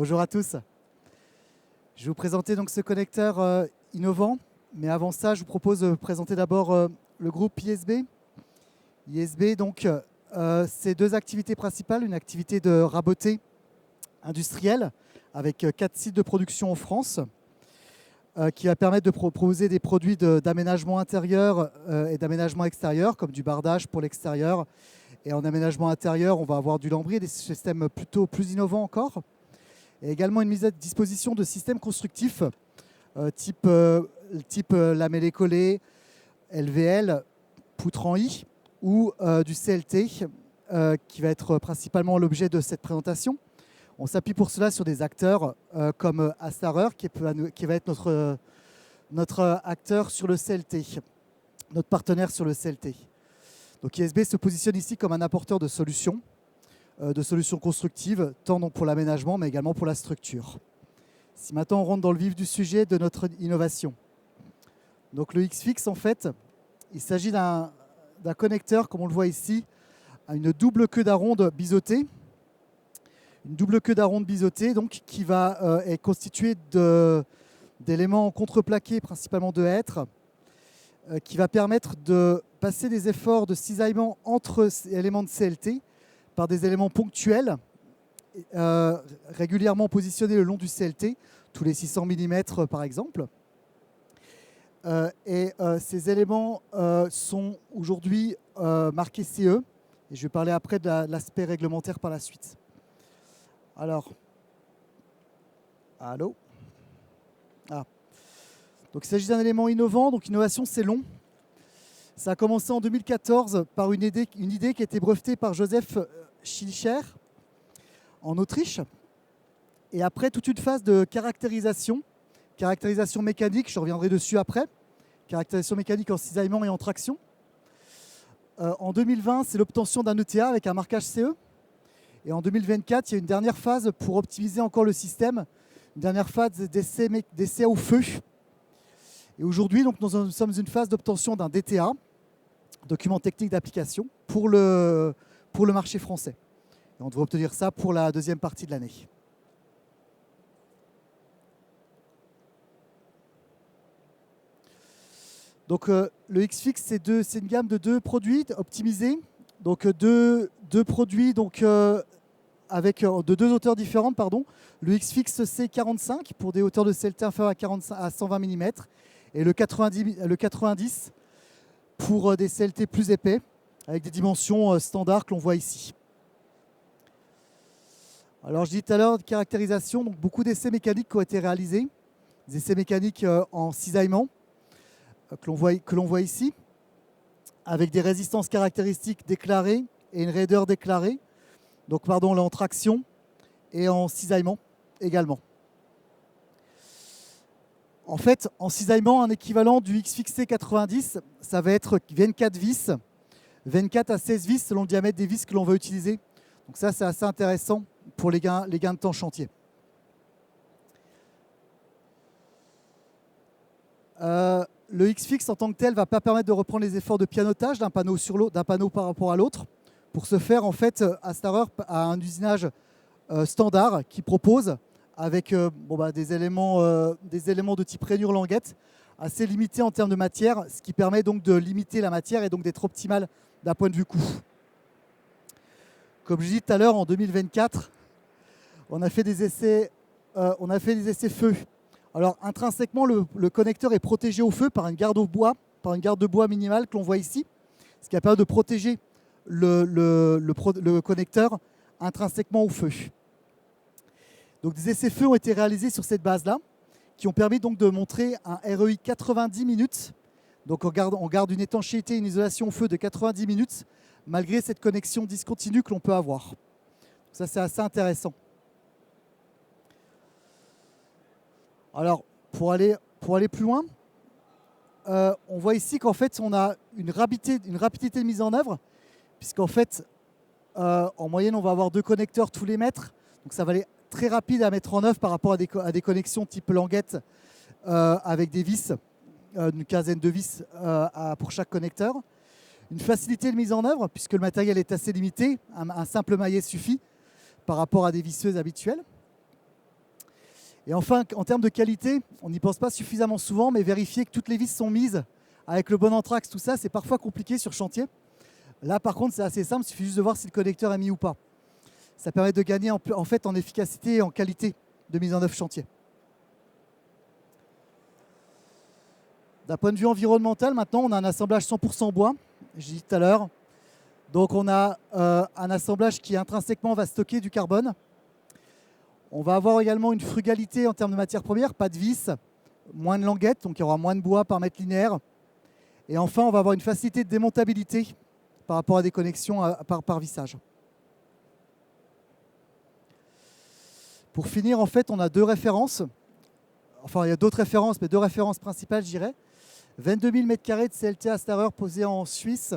Bonjour à tous. Je vais vous présenter donc ce connecteur innovant. Mais avant ça, je vous propose de présenter d'abord le groupe ISB. ISB, donc, c'est deux activités principales. Une activité de raboté industrielle avec 4 sites de production en France qui va permettre de proposer des produits d'aménagement intérieur et d'aménagement extérieur, comme du bardage pour l'extérieur. Et en aménagement intérieur, on va avoir du lambris et des systèmes plutôt plus innovants encore. Et également une mise à disposition de systèmes constructifs type lamellé-collé, LVL, poutre en I ou du CLT qui va être principalement l'objet de cette présentation. On s'appuie pour cela sur des acteurs comme Astarer qui va être notre acteur sur le CLT, notre partenaire sur le CLT. Donc ISB se positionne ici comme un apporteur de solutions constructives, tant donc pour l'aménagement mais également pour la structure. Si maintenant on rentre dans le vif du sujet de notre innovation. Donc le X-Fix, en fait, il s'agit d'un connecteur, comme on le voit ici, à une double queue d'aronde biseautée. Une double queue d'aronde biseautée donc, qui est constituée d'éléments contreplaqués, principalement de hêtre, qui va permettre de passer des efforts de cisaillement entre ces éléments de CLT par des éléments ponctuels, régulièrement positionnés le long du CLT, tous les 600 mm par exemple. Ces éléments sont aujourd'hui marqués CE, et je vais parler après de l'aspect réglementaire par la suite. Alors, allô ? Donc il s'agit d'un élément innovant, donc innovation c'est long. Ça a commencé en 2014 par une idée qui a été brevetée par Joseph Schilcher en Autriche. Et après toute une phase de caractérisation mécanique, je reviendrai dessus après, caractérisation mécanique en cisaillement et en traction. En 2020, c'est l'obtention d'un ETA avec un marquage CE. Et en 2024, il y a une dernière phase pour optimiser encore le système, une dernière phase d'essai au feu. Et aujourd'hui, donc, nous sommes dans une phase d'obtention d'un DTA, document technique d'application, pour le marché français. Et on devrait obtenir ça pour la deuxième partie de l'année. Donc le X-Fix, c'est une gamme de 2 produits optimisés. Donc deux produits de 2 hauteurs différentes. Le X-Fix C45 pour des hauteurs de CLT inférieures à 120 mm et le 90 pour des CLT plus épais avec des dimensions standards que l'on voit ici. Alors je dis tout à l'heure, caractérisation, donc beaucoup d'essais mécaniques qui ont été réalisés, des essais mécaniques en cisaillement que l'on voit ici, avec des résistances caractéristiques déclarées et une raideur déclarée, donc là en traction et en cisaillement également. En fait, en cisaillement, un équivalent du X-Fix C90, ça va être 24 vis, 24 à 16 vis selon le diamètre des vis que l'on va utiliser. Donc ça, c'est assez intéressant pour les gains de temps chantier. Le X-Fix en tant que tel ne va pas permettre de reprendre les efforts de pianotage d'un panneau par rapport à l'autre. Pour ce faire, en fait, Astarer a un usinage standard qui propose avec des éléments de type rainure languette assez limités en termes de matière, ce qui permet donc de limiter la matière et donc d'être optimal d'un point de vue coût. Comme je disais tout à l'heure, en 2024, on a fait des essais feu. Alors intrinsèquement, le connecteur est protégé au feu par une garde de bois minimale que l'on voit ici, ce qui a permis de protéger le connecteur intrinsèquement au feu. Donc des essais feu ont été réalisés sur cette base-là, qui ont permis donc de montrer un REI 90 minutes. Donc on garde une étanchéité et une isolation au feu de 90 minutes, malgré cette connexion discontinue que l'on peut avoir. Donc ça, c'est assez intéressant. Alors, pour aller plus loin, on voit ici qu'en fait, on a une rapidité de mise en œuvre, puisqu'en fait, en moyenne, on va avoir 2 connecteurs tous les mètres. Donc, ça va aller très rapide à mettre en œuvre par rapport à des connexions type languette avec des vis, une quinzaine de vis pour chaque connecteur. Une facilité de mise en œuvre, puisque le matériel est assez limité. Un simple maillet suffit par rapport à des visseuses habituelles. Et enfin, en termes de qualité, on n'y pense pas suffisamment souvent, mais vérifier que toutes les vis sont mises avec le bon anthrax, tout ça, c'est parfois compliqué sur chantier. Là, par contre, c'est assez simple, il suffit juste de voir si le connecteur est mis ou pas. Ça permet de gagner en fait en efficacité et en qualité de mise en œuvre chantier. D'un point de vue environnemental, maintenant, on a un assemblage 100% bois, j'ai dit tout à l'heure. Donc, on a un assemblage qui intrinsèquement va stocker du carbone. On va avoir également une frugalité en termes de matières premières, pas de vis, moins de languettes, donc il y aura moins de bois par mètre linéaire. Et enfin, on va avoir une facilité de démontabilité par rapport à des connexions par vissage. Pour finir, en fait, on a deux références. Enfin, il y a d'autres références, mais deux références principales, je dirais. 22 000 m² de CLTA Starrer posés en Suisse,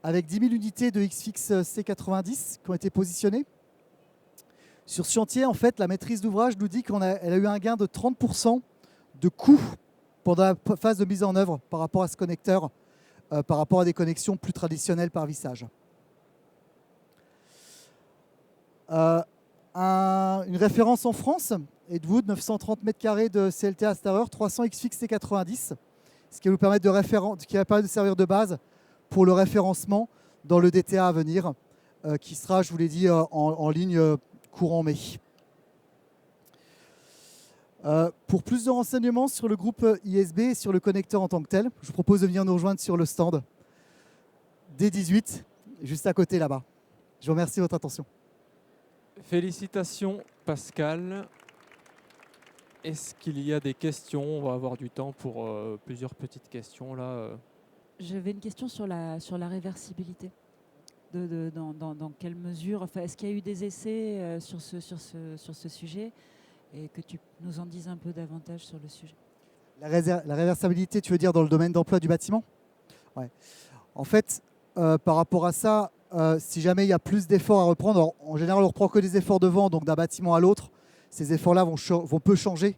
avec 10 000 unités de XFix C90 qui ont été positionnées. Sur ce chantier, en fait, la maîtrise d'ouvrage nous dit qu'elle a eu un gain de 30% de coût pendant la phase de mise en œuvre par rapport à ce connecteur, par rapport à des connexions plus traditionnelles par vissage. Une référence en France, Edwood, 930 m² de CLTA Starrer, 300 XFix C90, ce qui va nous permettre de servir de base pour le référencement dans le DTA à venir, qui sera, je vous l'ai dit, en ligne courant mai. Pour plus de renseignements sur le groupe ISB et sur le connecteur en tant que tel, je vous propose de venir nous rejoindre sur le stand D18, juste à côté là-bas. Je vous remercie de votre attention. Félicitations Pascal. Est-ce qu'il y a des questions? On va avoir du temps pour plusieurs petites questions là. J'avais une question sur la réversibilité. Dans quelle mesure, enfin, est-ce qu'il y a eu des essais sur ce sujet, et que tu nous en dises un peu davantage sur le sujet? La réversibilité, tu veux dire dans le domaine d'emploi du bâtiment? Ouais. En fait, par rapport à ça, si jamais il y a plus d'efforts à reprendre, en général on ne reprend que des efforts de vent, donc d'un bâtiment à l'autre, ces efforts-là vont peu changer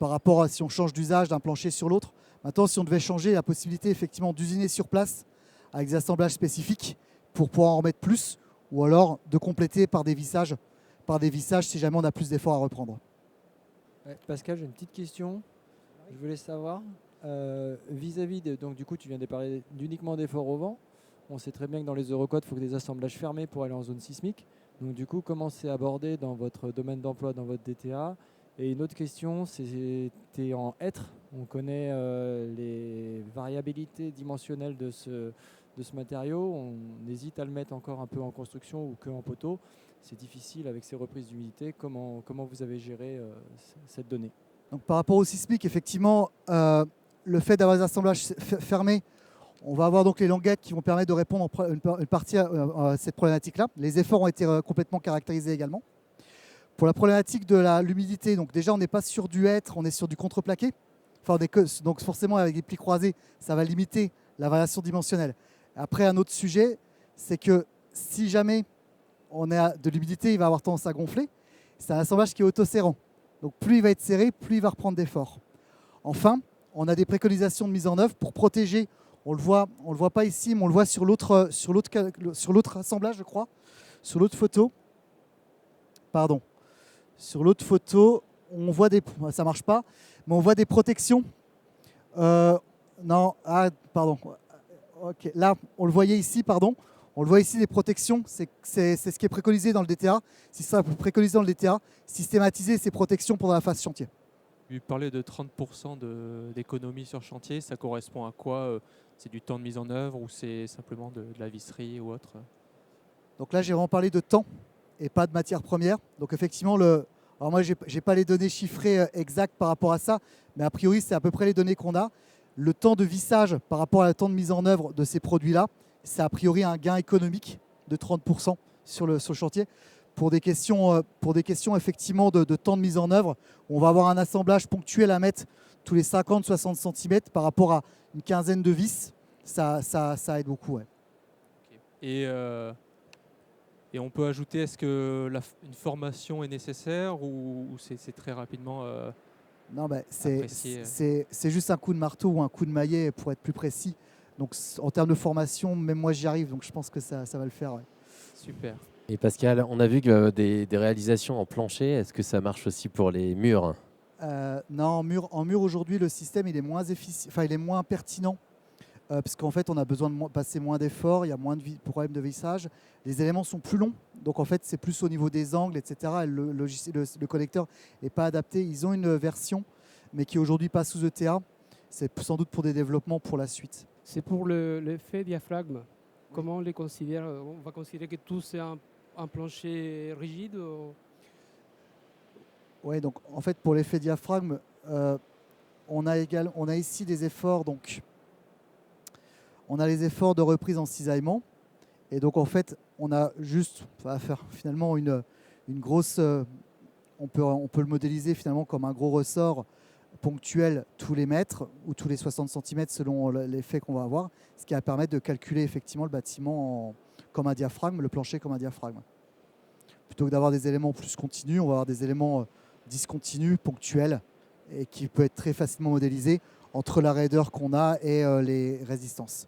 par rapport à si on change d'usage d'un plancher sur l'autre. Maintenant, si on devait changer, la possibilité effectivement d'usiner sur place avec des assemblages spécifiques pour pouvoir en remettre plus, ou alors de compléter par des vissages si jamais on a plus d'efforts à reprendre. Ouais, Pascal, j'ai une petite question. Je voulais savoir, vis-à-vis de, donc du coup tu viens de parler uniquement d'efforts au vent. On sait très bien que dans les Eurocodes, il faut que des assemblages fermés pour aller en zone sismique. Donc du coup, comment c'est abordé dans votre domaine d'emploi, dans votre DTA? Et une autre question, c'était en hêtre. On connaît les variabilités dimensionnelles de ce matériau. On hésite à le mettre encore un peu en construction ou que en poteau. C'est difficile avec ces reprises d'humidité. Comment vous avez géré cette donnée? Donc, par rapport au sismique, effectivement, le fait d'avoir des assemblages fermés, on va avoir donc les languettes qui vont permettre de répondre une partie à cette problématique-là. Les efforts ont été complètement caractérisés également. Pour la problématique de l'humidité, donc déjà on n'est pas sur du hêtre, on est sur du contreplaqué. Enfin, donc forcément avec des plis croisés, ça va limiter la variation dimensionnelle. Après, un autre sujet, c'est que si jamais on a de l'humidité, il va avoir tendance à gonfler. C'est un assemblage qui est autoserrant. Donc plus il va être serré, plus il va reprendre d'efforts. Enfin, on a des préconisations de mise en œuvre pour protéger. On le voit pas ici, mais on le voit sur l'autre assemblage, je crois, sur l'autre photo. Pardon. Sur l'autre photo, on voit ça marche pas, mais on voit des protections. Non, pardon. Ok, là, on le voyait ici, pardon. On le voit ici, les protections, c'est ce qui est préconisé dans le DTA. Si ça est préconisé dans le DTA, systématiser ces protections pendant la phase chantier. Tu parlais de 30% d'économie sur chantier, ça correspond à quoi? C'est du temps de mise en œuvre ou c'est simplement de la visserie ou autre? Donc là, j'ai vraiment parlé de temps et pas de matière première. Donc effectivement, alors moi, je n'ai pas les données chiffrées exactes par rapport à ça, mais a priori, c'est à peu près les données qu'on a. Le temps de vissage par rapport au temps de mise en œuvre de ces produits-là, c'est a priori un gain économique de 30% sur le chantier. Pour des questions effectivement de temps de mise en œuvre, on va avoir un assemblage ponctuel à mettre tous les 50-60 cm par rapport à une quinzaine de vis. Ça aide beaucoup. Ouais. Okay. Et on peut ajouter, est-ce que une formation est nécessaire ou c'est très rapidement Non, apprécié? C'est juste un coup de marteau ou un coup de maillet pour être plus précis. Donc en termes de formation, même moi j'y arrive, donc je pense que ça va le faire. Ouais. Super. Et Pascal, on a vu que des réalisations en plancher, est-ce que ça marche aussi pour les murs? Non, en mur aujourd'hui, le système il est moins enfin, il est moins pertinent. Parce qu'en fait, on a besoin de passer moins d'efforts, il y a moins de problèmes de vissage. Les éléments sont plus longs, donc en fait, c'est plus au niveau des angles, etc. Et le connecteur n'est pas adapté. Ils ont une version, mais qui aujourd'hui passe sous ETA. C'est sans doute pour des développements pour la suite. C'est pour l'effet diaphragme. Comment on les considère? On va considérer que tout c'est un plancher rigide Oui, donc en fait, pour l'effet diaphragme, on a ici des efforts, donc on a les efforts de reprise en cisaillement. Et donc en fait, on a juste, ça va faire finalement une grosse, on peut le modéliser finalement comme un gros ressort ponctuel tous les mètres ou tous les 60 cm selon l'effet qu'on va avoir, ce qui va permettre de calculer effectivement le bâtiment comme un diaphragme, le plancher comme un diaphragme. Plutôt que d'avoir des éléments plus continus, on va avoir des éléments discontinus, ponctuels, et qui peut être très facilement modélisés entre la raideur qu'on a et les résistances.